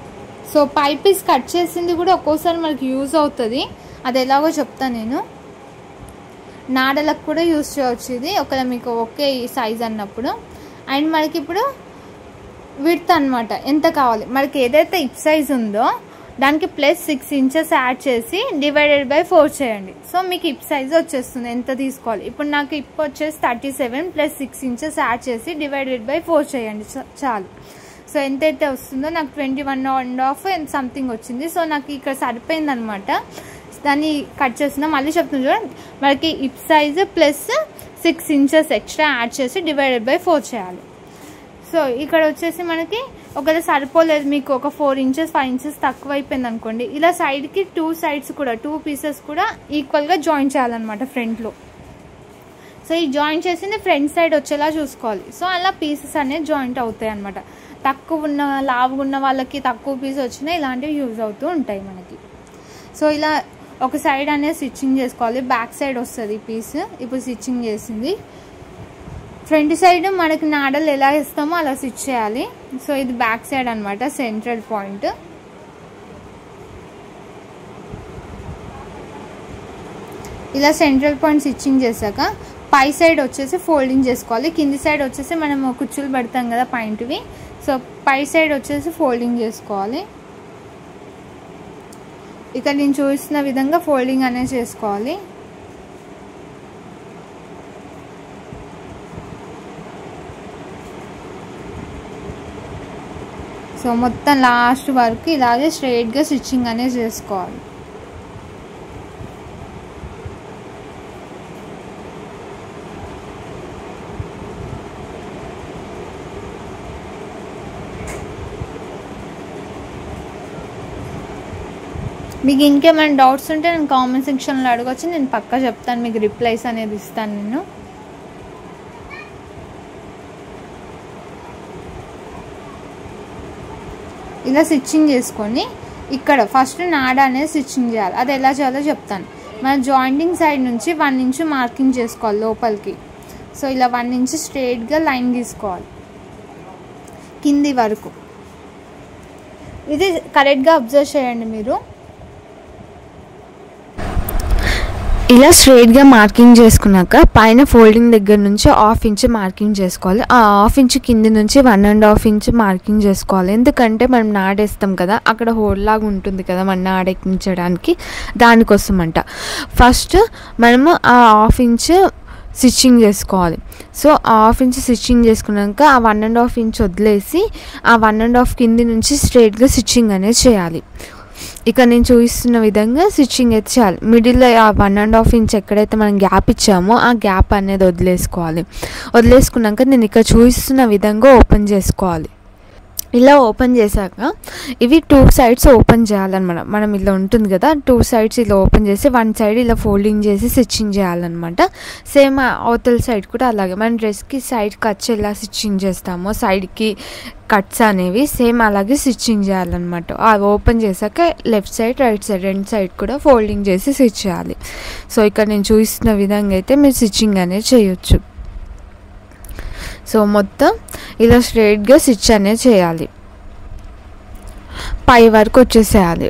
సో పై పీస్ కట్ చేసింది కూడా ఒక్కోసారి మనకి యూజ్ అవుతుంది. అది ఎలాగో చెప్తాను నేను. నాడలకు కూడా యూజ్ చేయవచ్చు ఇది, ఒకవేళ మీకు ఒకే సైజ్ అన్నప్పుడు. అండ్ మనకి ఇప్పుడు విడ్త్ అనమాట, ఎంత కావాలి మనకి. ఏదైతే ఇప్ సైజ్ ఉందో దానికి +6 ఇంచెస్ యాడ్ చేసి డివైడెడ్ బై 4 చేయండి. సో మీకు ఇప్ సైజ్ వచ్చేస్తుంది, ఎంత తీసుకోవాలి. ఇప్పుడు నాకు ఇప్ వచ్చేసి 37 + 6 ఇంచెస్ యాడ్ చేసి డివైడెడ్ బై 4 చేయండి చాలు. సో ఎంతైతే వస్తుందో నాకు 21.5 సంథింగ్ వచ్చింది. సో నాకు ఇక్కడ సరిపోయింది అనమాట. దాన్ని కట్ చేస్తున్నా. మళ్ళీ చెప్తున్నా చూడండి, మనకి ఇప్ సైజ్ +6 ఇంచెస్ ఎక్స్ట్రా యాడ్ చేసి డివైడెడ్ బై 4 చేయాలి. సో ఇక్కడ వచ్చేసి మనకి ఒకవేళ సరిపోలేదు మీకు, ఒక 4 ఇంచెస్ 5 ఇంచెస్ తక్కువ అయిపోయింది అనుకోండి, ఇలా సైడ్కి 2 సైడ్స్ కూడా 2 పీసెస్ కూడా ఈక్వల్గా జాయిన్ చేయాలన్నమాట ఫ్రంట్లో. సో ఈ జాయిన్ చేసింది ఫ్రంట్ సైడ్ వచ్చేలా చూసుకోవాలి. సో అలా పీసెస్ అనేది జాయింట్ అవుతాయి అనమాట. తక్కువ ఉన్న లావుగా ఉన్న వాళ్ళకి తక్కువ పీస్ వచ్చినా ఇలాంటివి యూజ్ అవుతూ ఉంటాయి మనకి. సో ఇలా ఒక సైడ్ అనేది స్టిచ్చింగ్ చేసుకోవాలి. బ్యాక్ సైడ్ వస్తుంది పీస్. ఇప్పుడు స్టిచ్చింగ్ చేసింది. ఫ్రంట్ సైడ్ మనకి నాడలు ఎలా ఇస్తామో అలా స్టిచ్ చేయాలి. సో ఇది బ్యాక్ సైడ్ అనమాట, సెంట్రల్ పాయింట్. ఇలా సెంట్రల్ పాయింట్ స్టిచ్చింగ్ చేశాక పై సైడ్ వచ్చేసి ఫోల్డింగ్ చేసుకోవాలి. కింది సైడ్ వచ్చేసి మనం కుచ్చులు పెడతాం కదా పాయింట్వి. సో పై సైడ్ వచ్చేసి ఫోల్డింగ్ చేసుకోవాలి. ఇక నేను చూపిస్తున్న విధంగా ఫోల్డింగ్ అనేది చేసుకోవాలి. సో మొత్తం లాస్ట్ వరకు ఇలాగే స్ట్రైట్గా స్టిచ్చింగ్ అనేది చేసుకోవాలి. మీకు ఇంకేమైనా డౌట్స్ ఉంటే నేను కామెంట్ సెక్షన్లో అడగవచ్చు. నేను పక్కా చెప్తాను, మీకు రిప్లైస్ అనేది ఇస్తాను నేను. ఇలా స్టిచ్చింగ్ చేసుకొని ఇక్కడ ఫస్ట్ నాడ అనేది స్టిచ్చింగ్ చేయాలి. అది ఎలా చేయాలో చెప్తాను. మన జాయింటింగ్ సైడ్ నుంచి 1 ఇంచ్ మార్కింగ్ చేసుకోవాలి లోపలికి. సో ఇలా 1 ఇంచ్ స్ట్రైట్గా లైన్ గీసుకోవాలి కింది వరకు. ఇది కరెక్ట్గా అబ్జర్వ్ చేయండి మీరు. ఇలా స్ట్రైట్గా మార్కింగ్ చేసుకున్నాక పైన ఫోల్డింగ్ దగ్గర నుంచి 1/2 ఇంచ్ మార్కింగ్ చేసుకోవాలి. ఆ 1/2 ఇంచ్ కింది నుంచి 1.5 ఇంచ్ మార్కింగ్ చేసుకోవాలి. ఎందుకంటే మనం నాడేస్తాం కదా, అక్కడ హోల్ లాగా ఉంటుంది కదా మన నాడెక్కించడానికి, దానికోసం అంట. ఫస్ట్ మనము ఆ 1/2 ఇంచ్ స్టిచ్చింగ్ చేసుకోవాలి. సో ఆ 1/2 ఇంచ్ స్టిచ్చింగ్ చేసుకున్నాక ఆ 1.5 ఇంచ్ వదిలేసి ఆ 1.5 కింది నుంచి స్ట్రైట్గా స్టిచ్చింగ్ అనేది చేయాలి. ఇక నేను చూపిస్తున్న విధంగా స్టిచ్చింగ్ అయితే చేయాలి. మిడిల్లో ఆ 1.5 ఇంచ్ ఎక్కడైతే మనం గ్యాప్ ఇచ్చామో ఆ గ్యాప్ అనేది వదిలేసుకోవాలి. వదిలేసుకున్నాక నేను ఇక్కడ చూపిస్తున్న విధంగా ఓపెన్ చేసుకోవాలి. ఇలా ఓపెన్ చేశాక ఇవి 2 సైడ్స్ ఓపెన్ చేయాలన్నమాట. మనం ఇలా ఉంటుంది కదా, 2 సైడ్స్ ఇలా ఓపెన్ చేసి 1 సైడ్ ఇలా ఫోల్డింగ్ చేసి స్టిచ్చింగ్ చేయాలన్నమాట. సేమ్ అవతల సైడ్ కూడా అలాగే మన డ్రెస్కి సైడ్ కట్స్ ఎలా స్టిచ్చింగ్ చేస్తామో సైడ్కి కట్స్ అనేవి సేమ్ అలాగే స్టిచ్చింగ్ చేయాలన్నమాట. అవి ఓపెన్ చేశాక left side right side 2 side కూడా ఫోల్డింగ్ చేసి స్టిచ్ చేయాలి. సో ఇక్కడ నేను చూసిన విధంగా అయితే మీరు స్టిచ్చింగ్ అనేది చేయొచ్చు. సో మొత్తం ఇలా స్ట్రైట్గా స్టిచ్ అనేది చేయాలి, పై వరకు వచ్చేసేయాలి.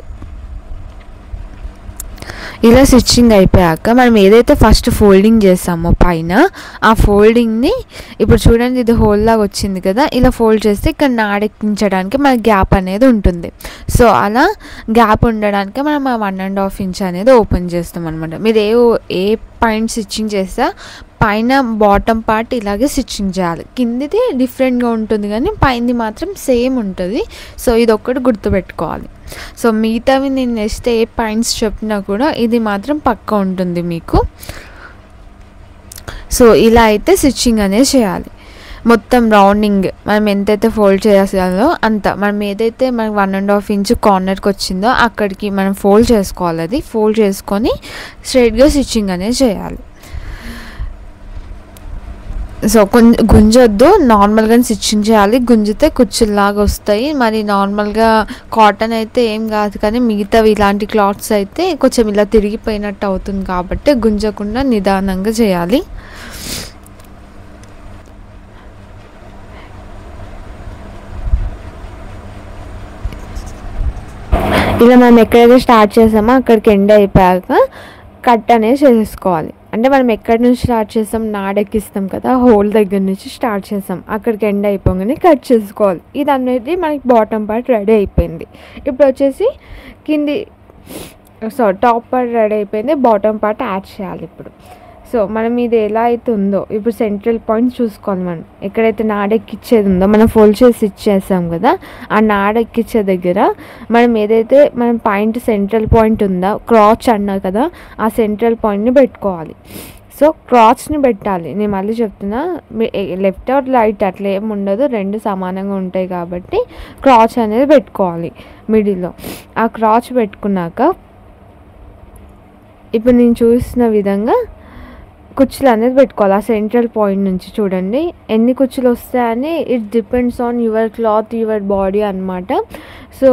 ఇలా స్టిచ్చింగ్ అయిపోయాక మనం ఏదైతే ఫస్ట్ ఫోల్డింగ్ చేసామో పైన ఆ ఫోల్డింగ్ని ఇప్పుడు చూడండి ఇది హోల్ లాగా వచ్చింది కదా, ఇలా ఫోల్డ్ చేస్తే ఇక్కడ నాడెక్కించడానికి మనకి గ్యాప్ అనేది ఉంటుంది. సో అలా గ్యాప్ ఉండడానికి మనం ఆ 1.5 ఇంచ్ అనేది ఓపెన్ చేస్తాం అనమాట. మీరు ఏ పాయింట్ స్టిచ్చింగ్ చేస్తే పైన బాటమ్ పార్ట్ ఇలాగే స్టిచ్చింగ్ చేయాలి. కిందిది డిఫరెంట్గా ఉంటుంది కానీ పైనది మాత్రం సేమ్ ఉంటుంది. సో ఇది ఒక్కటి గుర్తుపెట్టుకోవాలి. సో మిగతావి నేను నెక్స్ట్ ఏ పాయింట్స్ చెప్పినా కూడా ఇది మాత్రం పక్కా ఉంటుంది మీకు. సో ఇలా అయితే స్టిచ్చింగ్ అనేది చేయాలి. మొత్తం రౌండింగ్ మనం ఎంతైతే ఫోల్డ్ చేయాలో అంత మనం ఏదైతే మనకి 1.5 ఇంచ్ కార్నర్కి వచ్చిందో అక్కడికి మనం ఫోల్డ్ చేసుకోవాలి. అది ఫోల్డ్ చేసుకొని స్ట్రైట్గా స్టిచ్చింగ్ అనేది చేయాలి. సో కొంచెం గుంజొద్దు, నార్మల్గా స్టిచ్చింగ్ చేయాలి. గుంజితే కుచ్చుల్లాగా వస్తాయి. మరి నార్మల్గా కాటన్ అయితే ఏం కాదు కానీ మిగతావి ఇలాంటి క్లాత్స్ అయితే కొంచెం ఇలా తిరిగిపోయినట్టు అవుతుంది కాబట్టి గుంజకుండా నిదానంగా చేయాలి. ఇలా మనం ఎక్కడైతే స్టార్ట్ చేసామో అక్కడికి ఎండ్ అయిపోయాక కట్ అనేది చేసుకోవాలి. అంటే మనం ఎక్కడి నుంచి స్టార్ట్ చేస్తాం, నాడెక్కిస్తాం కదా, హోల్ దగ్గర నుంచి స్టార్ట్ చేస్తాం, అక్కడికి ఎండ్ అయిపోగానే కట్ చేసుకోవాలి. ఇది అనేది మనకి బాటమ్ పార్ట్ రెడీ అయిపోయింది. ఇప్పుడు వచ్చేసి టాప్ పార్ట్ రెడీ అయిపోయింది, బాటమ్ పార్ట్ యాడ్ చేయాలి ఇప్పుడు. సో మనం ఇది ఎలా అయితే ఉందో ఇప్పుడు సెంట్రల్ పాయింట్ చూసుకోవాలి. మనం ఎక్కడైతే నాడెక్కిచ్చేది ఉందో మనం ఫోల్డ్ చేసి ఇచ్చేసాం కదా, ఆ నాడెక్కిచ్చే దగ్గర మనం పాయింట్ సెంట్రల్ పాయింట్ ఉందా క్రాచ్ అన్నా కదా, ఆ సెంట్రల్ పాయింట్ని పెట్టుకోవాలి. సో క్రాచ్ని పెట్టాలి. నేను మళ్ళీ చెప్తున్నా, లెఫ్ట్ ఆర్ రైట్ అట్లా ఏమి ఉండదు, రెండు సమానంగా ఉంటాయి కాబట్టి క్రాచ్ అనేది పెట్టుకోవాలి మిడిల్లో. ఆ క్రాచ్ పెట్టుకున్నాక ఇప్పుడు నేను చూసిన విధంగా కుచ్చులు అనేది పెట్టుకోవాలి. ఆ సెంట్రల్ పాయింట్ నుంచి చూడండి ఎన్ని కుచ్చులు వస్తాయని it depends on your cloth, your body అనమాట. సో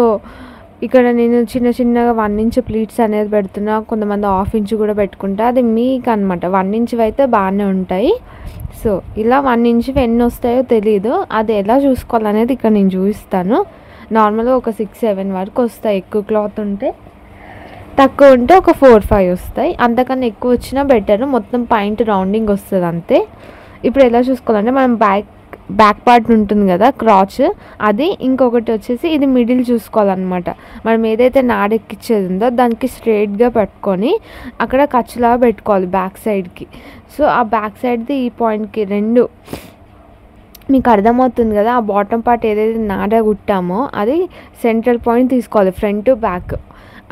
ఇక్కడ నేను చిన్నగా 1 ఇంచ్ ప్లీట్స్ అనేది పెడుతున్నా, కొంతమంది 1/2 ఇంచ్ కూడా పెట్టుకుంటా, అది మీకు అనమాట. 1 ఇంచ్ అయితే బాగానే ఉంటాయి. సో ఇలా 1 ఇంచ్ ఎన్ని వస్తాయో తెలియదు, అది ఎలా చూసుకోవాలనేది ఇక్కడ నేను చూపిస్తాను. నార్మల్గా ఒక 6-7 వరకు వస్తాయి ఎక్కువ క్లాత్ ఉంటే, తక్కువ ఉంటే ఒక 4-5 వస్తాయి. అంతకన్నా ఎక్కువ వచ్చినా బెటర్, మొత్తం పాయింట్ రౌండింగ్ వస్తుంది అంతే. ఇప్పుడు ఎలా చూసుకోవాలంటే మనం బ్యాక్ పార్ట్ ఉంటుంది కదా క్రాచ్, అది ఇంకొకటి వచ్చేసి ఇది మిడిల్ చూసుకోవాలన్నమాట. మనం ఏదైతే నాడెక్కిచ్చేది ఉందో దానికి స్ట్రైట్గా పెట్టుకొని అక్కడ ఖర్చులాగా పెట్టుకోవాలి బ్యాక్ సైడ్కి. సో ఆ బ్యాక్ సైడ్ది ఈ పాయింట్కి రెండు మీకు అర్థమవుతుంది కదా. ఆ బాటమ్ పార్ట్ ఏదైతే నాడ కుట్టామో అది సెంట్రల్ పాయింట్ తీసుకోవాలి, ఫ్రంట్ బ్యాక్.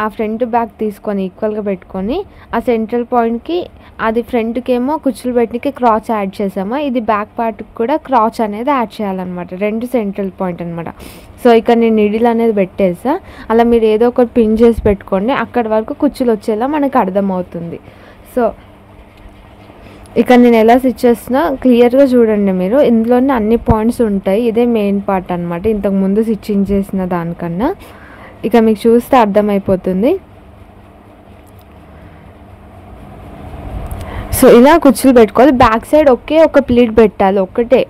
ఆ ఫ్రంట్ బ్యాక్ తీసుకొని ఈక్వల్గా పెట్టుకొని ఆ సెంట్రల్ పాయింట్కి అది ఫ్రంట్కి ఏమో కుచ్చులు పెట్టికి క్రాచ్ యాడ్ చేసామో, ఇది బ్యాక్ పార్ట్కి కూడా క్రాచ్ అనేది యాడ్ చేయాలన్నమాట. రెండు సెంట్రల్ పాయింట్ అనమాట. సో ఇక్కడ నేను నీడిల్ అనేది పెట్టేసా, అలా మీరు ఏదో ఒకటి పిన్ చేసి పెట్టుకోండి, అక్కడి వరకు కుచ్చులు వచ్చేలా మనకు అర్థమవుతుంది. సో ఇక్కడ నేను ఎలా స్టిచ్ చేస్తున్నా క్లియర్గా చూడండి మీరు, ఇందులోనే అన్ని పాయింట్స్ ఉంటాయి. ఇదే మెయిన్ పార్ట్ అనమాట, ఇంతకుముందు స్టిచ్చింగ్ చేసిన దానికన్నా. ఇక మీకు చూస్తే అర్థమైపోతుంది. సో ఇలా కుచ్చులు పెట్టుకోవాలి. బ్యాక్ సైడ్ ఒక ప్లీట్ పెట్టాలి, ఒక్కటే.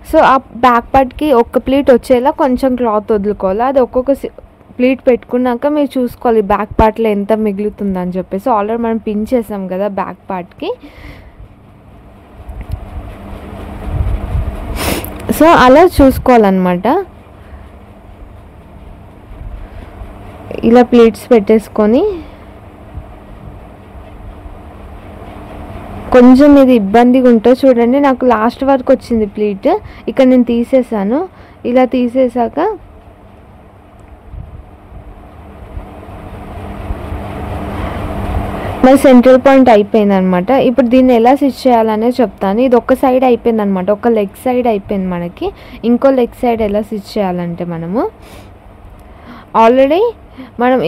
సో ఆ బ్యాక్ పార్ట్కి ఒక ప్లీట్ వచ్చేలా కొంచెం క్లాత్ వదులుకోవాలి. అది ఒక్కొక్క ప్లీట్ పెట్టుకున్నాక మీరు చూసుకోవాలి బ్యాక్ పార్ట్లో ఎంత మిగులుతుందని చెప్పేసి. ఆల్రెడీ మనం పిన్ చేసాం కదా బ్యాక్ పార్ట్కి. సో అలా చూసుకోవాలన్నమాట. ఇలా ప్లీట్స్ పెట్టేసుకొని కొంచెం ఇది ఇబ్బందిగా ఉంటుంది చూడండి. నాకు లాస్ట్ వరకు వచ్చింది ప్లీట్, ఇక్కడ నేను తీసేసాను. ఇలా తీసేసాక మరి సెంట్రల్ పాయింట్ అయిపోయింది అనమాట. ఇప్పుడు దీన్ని ఎలా స్టిచ్ చేయాలనేది చెప్తాను. ఇది ఒక సైడ్ అయిపోయింది అనమాట, ఒక లెగ్ సైడ్ అయిపోయింది మనకి. ఇంకో లెగ్ సైడ్ ఎలా స్టిచ్ చేయాలంటే మనము ఆల్రెడీ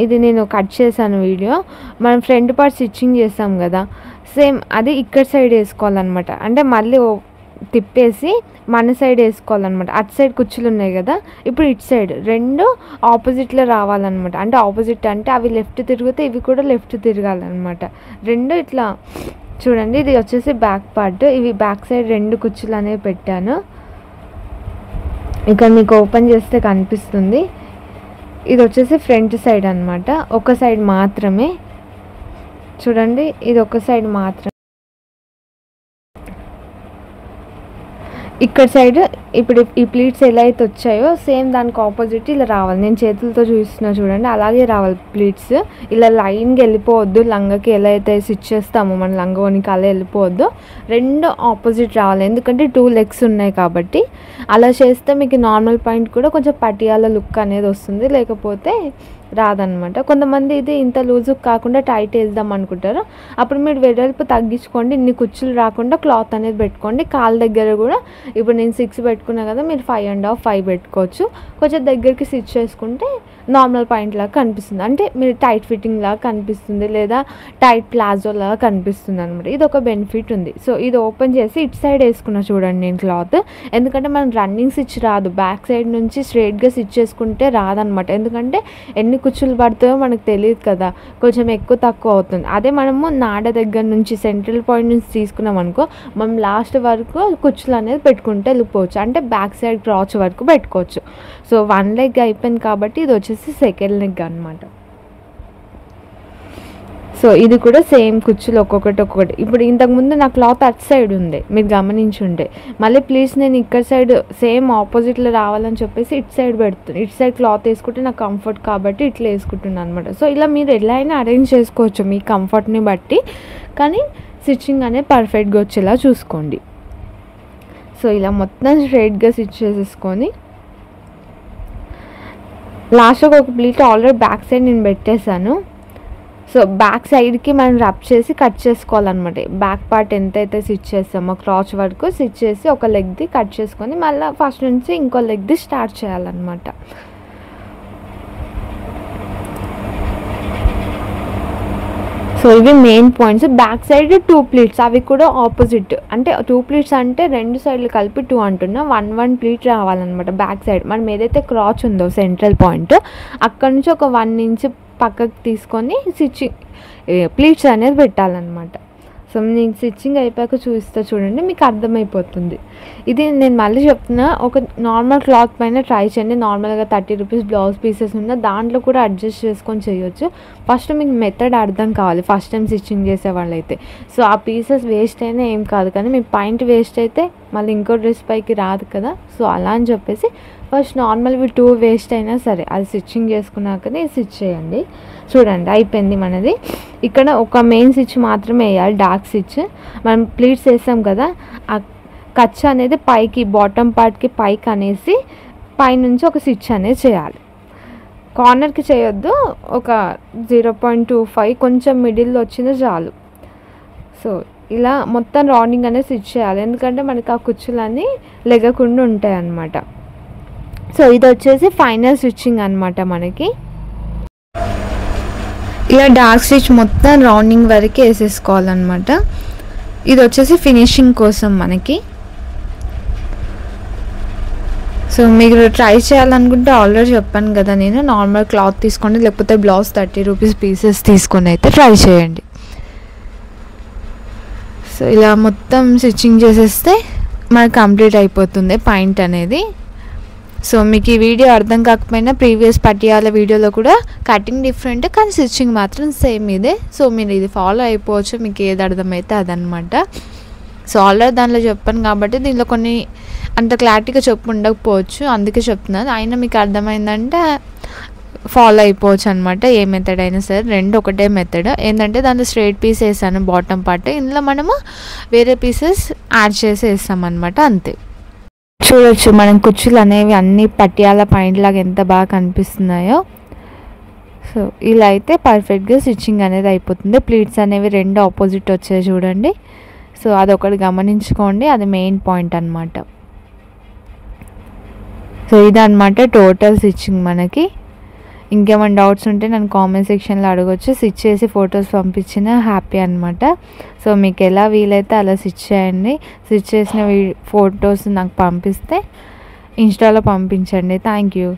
ఇది నేను కట్ చేశాను వీడియో. మనం ఫ్రంట్ పార్ట్ స్టిచ్చింగ్ చేస్తాం కదా, సేమ్ అది ఇక్కడ సైడ్ వేసుకోవాలన్నమాట. అంటే మళ్ళీ తిప్పేసి మన సైడ్ వేసుకోవాలన్నమాట. అటు సైడ్ కుచ్చులు ఉన్నాయి కదా, ఇప్పుడు ఇటు సైడ్ రెండు ఆపోజిట్లో రావాలన్నమాట. అంటే ఆపోజిట్ అంటే అవి లెఫ్ట్ తిరిగితే ఇవి కూడా లెఫ్ట్ తిరగాలన్నమాట. రెండు ఇట్లా చూడండి. ఇది వచ్చేసి బ్యాక్ పార్ట్. ఇవి బ్యాక్ సైడ్ రెండు కుచ్చులు అనేవి పెట్టాను. ఇక్కడ మీకు ఓపెన్ చేస్తే కనిపిస్తుంది. ఇది వచ్చేసి ఫ్రంట్ సైడ్ అన్నమాట, ఒక సైడ్ మాత్రమే. చూడండి, ఇది ఒక సైడ్ మాత్రమే. ఇక్కడ సైడ్ ఇప్పుడు ఈ ప్లీట్స్ ఎలా అయితే వచ్చాయో సేమ్ దానికి ఆపోజిట్ ఇలా రావాలి. నేను చేతులతో చూస్తున్నా చూడండి, అలాగే రావాలి ప్లీట్స్. ఇలా లైన్గా వెళ్ళిపోవద్దు. లంగకి ఎలా అయితే స్టిచ్ చేస్తామో మన లంగోనికి అలా వెళ్ళిపోవద్దు, రెండు ఆపోజిట్ రావాలి. ఎందుకంటే 2 లెగ్స్ ఉన్నాయి కాబట్టి. అలా చేస్తే మీకు నార్మల్ పాయింట్ కూడా కొంచెం పటియాల లుక్ అనేది వస్తుంది, లేకపోతే రాదనమాట. కొంతమంది ఇది ఇంత లూజు కాకుండా టైట్ వేద్దాం అనుకుంటారు. అప్పుడు మీరు వెడల్పు తగ్గించుకోండి, ఇన్ని కుచ్చులు రాకుండా క్లాత్ అనేది పెట్టుకోండి. కాళ్ళ దగ్గర కూడా ఇప్పుడు నేను 6 పెట్టుకున్నా కదా, మీరు 5.5, 5 పెట్టుకోవచ్చు. కొంచెం దగ్గరికి స్టిచ్ చేసుకుంటే నార్మల్ పాయింట్ లాగా కనిపిస్తుంది. అంటే మీరు టైట్ ఫిట్టింగ్ లాగా కనిపిస్తుంది, లేదా టైట్ ప్లాజో లాగా కనిపిస్తుంది అనమాట. ఇది ఒక బెనిఫిట్ ఉంది. సో ఇది ఓపెన్ చేసి ఇటు సైడ్ వేసుకున్నా చూడండి నేను క్లాత్. ఎందుకంటే మనం రన్నింగ్ స్టిచ్ రాదు, బ్యాక్ సైడ్ నుంచి స్ట్రైట్గా స్టిచ్ చేసుకుంటే రాదనమాట. ఎందుకంటే ఎన్ని కుచ్చులు పడతాయో మనకు తెలియదు కదా, కొంచెం ఎక్కువ తక్కువ అవుతుంది. అదే మనము నాడ దగ్గర నుంచి సెంట్రల్ పాయింట్ నుంచి తీసుకున్నాం అనుకో, మనం లాస్ట్ వరకు కుచ్చులు అనేది పెట్టుకుంటే వెళ్ళిపోవచ్చు. అంటే బ్యాక్ సైడ్ క్రాచ్ వరకు పెట్టుకోవచ్చు. సో 1 లెగ్ అయిపోయింది కాబట్టి ఇది వచ్చేసి సెకండ్ లెగ్ అనమాట. సో ఇది కూడా సేమ్ కుచ్చులు ఒక్కొక్కటి. ఇప్పుడు ఇంతకుముందు నా క్లాత్ అటు సైడ్ ఉంది, మీరు గమనించుండే. మళ్ళీ ప్లీజ్ నేను ఇక్కడ సైడ్ సేమ్ ఆపోజిట్లో రావాలని చెప్పేసి ఇటు సైడ్ పెడుతున్నాను. ఇటు సైడ్ క్లాత్ వేసుకుంటే నాకు కంఫర్ట్ కాబట్టి ఇట్లా వేసుకుంటున్నాను అనమాట. సో ఇలా మీరు ఎలా అయినా అరేంజ్ చేసుకోవచ్చు మీ కంఫర్ట్ని బట్టి, కానీ స్టిచ్చింగ్ అనేది పర్ఫెక్ట్గా వచ్చేలా చూసుకోండి. సో ఇలా మొత్తం స్ట్రైట్గా స్టిచ్ చేసేసుకొని లాస్ట్కి ఒక ప్లీట్ ఆల్రెడీ బ్యాక్ సైడ్ నేను పెట్టేశాను. సో బ్యాక్ సైడ్కి మనం రబ్ చేసి కట్ చేసుకోవాలన్నమాట. బ్యాక్ పార్ట్ ఎంతైతే స్టిచ్ చేస్తామో క్రాచ్ వరకు స్టిచ్ చేసి ఒక లెగ్ది కట్ చేసుకొని మళ్ళీ ఫస్ట్ నుంచి ఇంకో లెగ్ది స్టార్ట్ చేయాలన్నమాట. సో ఇవి main points. Back side 2 pleats, అవి కూడా ఆపోజిట్. అంటే 2 ప్లీట్స్ అంటే 2 సైడ్లు కలిపి 2 అంటున్నా. 1 ప్లీట్ రావాలన్నమాట బ్యాక్ సైడ్. మనం ఏదైతే క్రాచ్ ఉందో సెంట్రల్ పాయింట్, అక్కడ నుంచి ఒక 1 ఇంచ్ పక్కకు తీసుకొని స్టిచ్చింగ్ ప్లీట్స్ అనేది పెట్టాలన్నమాట. సో నేను స్టిచ్చింగ్ అయిపోయాక చూపిస్తా చూడండి, మీకు అర్థమైపోతుంది. ఇది నేను మళ్ళీ చెప్తున్నా, ఒక నార్మల్ క్లాత్ పైన ట్రై చేయండి. నార్మల్గా 30 రూపీస్ బ్లౌజ్ పీసెస్ ఉన్న దాంట్లో కూడా అడ్జస్ట్ చేసుకొని చేయొచ్చు. ఫస్ట్ మీకు మెథడ్ అర్థం కావాలి ఫస్ట్ టైం స్టిచ్చింగ్ చేసే వాళ్ళైతే. సో ఆ పీసెస్ వేస్ట్ అయినా ఏం కాదు, కానీ మీ పాయింట్ వేస్ట్ అయితే మళ్ళీ ఇంకో డ్రెస్ పైకి రాదు కదా. సో అలా అని చెప్పేసి ఫస్ట్ నార్మల్వి 2 వేస్ట్ అయినా సరే అది స్టిచ్చింగ్ చేసుకున్నాకనే స్టిచ్ చేయండి. చూడండి అయిపోయింది మనది. ఇక్కడ ఒక మెయిన్ స్టిచ్ మాత్రమే వేయాలి, డార్క్ స్టిచ్. మనం ప్లీట్స్ వేసాం కదా, ఆ కచ్చ అనేది పైకి బాటమ్ పార్ట్కి పైకి అనేసి పైనుంచి ఒక స్టిచ్ అనేది చేయాలి. కార్నర్కి చేయొద్దు, ఒక 0.25 కొంచెం మిడిల్లో వచ్చింది చాలు. సో ఇలా మొత్తం రౌండింగ్ అనేది స్టిచ్ చేయాలి, ఎందుకంటే మనకి ఆ కుచ్చులన్నీ లెగకుండా ఉంటాయి అన్నమాట. సో ఇది వచ్చేసి ఫైనల్ స్టిచ్చింగ్ అనమాట మనకి. ఇలా డార్క్ స్టిచ్ మొత్తం రౌండింగ్ వరకు వేసేసుకోవాలన్నమాట. ఇది వచ్చేసి ఫినిషింగ్ కోసం మనకి. సో మీరు ట్రై చేయాలనుకుంటే ఆల్రెడీ చెప్పాను కదా నేను, నార్మల్ క్లాత్ తీసుకోండి, లేకపోతే బ్లౌజ్ 30 రూపీస్ పీసెస్ తీసుకొని అయితే ట్రై చేయండి. సో ఇలా మొత్తం స్టిచ్చింగ్ చేసేస్తే మనకు కంప్లీట్ అయిపోతుంది పాయింట్ అనేది. సో మీకు ఈ వీడియో అర్థం కాకపోయినా ప్రీవియస్ పటియాల వీడియోలో కూడా కటింగ్ డిఫరెంట్, కానీ స్టిచ్చింగ్ మాత్రం సేమ్ ఇదే. సో మీరు ఇది ఫాలో అయిపోవచ్చు, మీకు ఏది అర్థమైతే అదనమాట. సో ఆల్రెడీ దానిలో చెప్పాను కాబట్టి దీనిలో కొన్ని అంత క్లారిటీగా చెప్పు ఉండకపోవచ్చు, అందుకే చెప్తున్నాను. అయినా మీకు అర్థమైందంటే ఫాలో అయిపోవచ్చు అనమాట. ఏ మెథడ్ అయినా సరే, రెండు ఒకటే మెథడ్. ఏంటంటే దాంట్లో స్ట్రైట్ పీస్ వేసాను బాటమ్ పార్ట్, ఇందులో మనము వేరే పీసెస్ యాడ్ చేసి వేస్తామన్నమాట, అంతే. చూడొచ్చు మనం కుచ్చులు అనేవి అన్ని పట్యాల పాయింట్ లాగా ఎంత బాగా కనిపిస్తున్నాయో. సో ఇలా అయితే పర్ఫెక్ట్గా స్టిచ్చింగ్ అనేది అయిపోతుంది. ప్లీట్స్ అనేవి రెండు ఆపోజిట్ వచ్చాయి చూడండి. సో అదొకటి గమనించుకోండి, అది మెయిన్ పాయింట్ అనమాట. సో ఇదన్నమాట టోటల్ స్టిచ్చింగ్ మనకి. ఇంకేమైనా డౌట్స్ ఉంటే నన్ను కామెంట్ సెక్షన్లో అడగొచ్చు. స్టిచ్ చేసి ఫొటోస్ పంపించిన హ్యాపీ అనమాట. సో మీకు ఎలా వీలైతే అలా స్టిచ్ చేయండి. స్టిచ్ చేసిన ఫొటోస్ నాకు పంపిస్తే ఇన్స్టాలో పంపించండి. Thank you.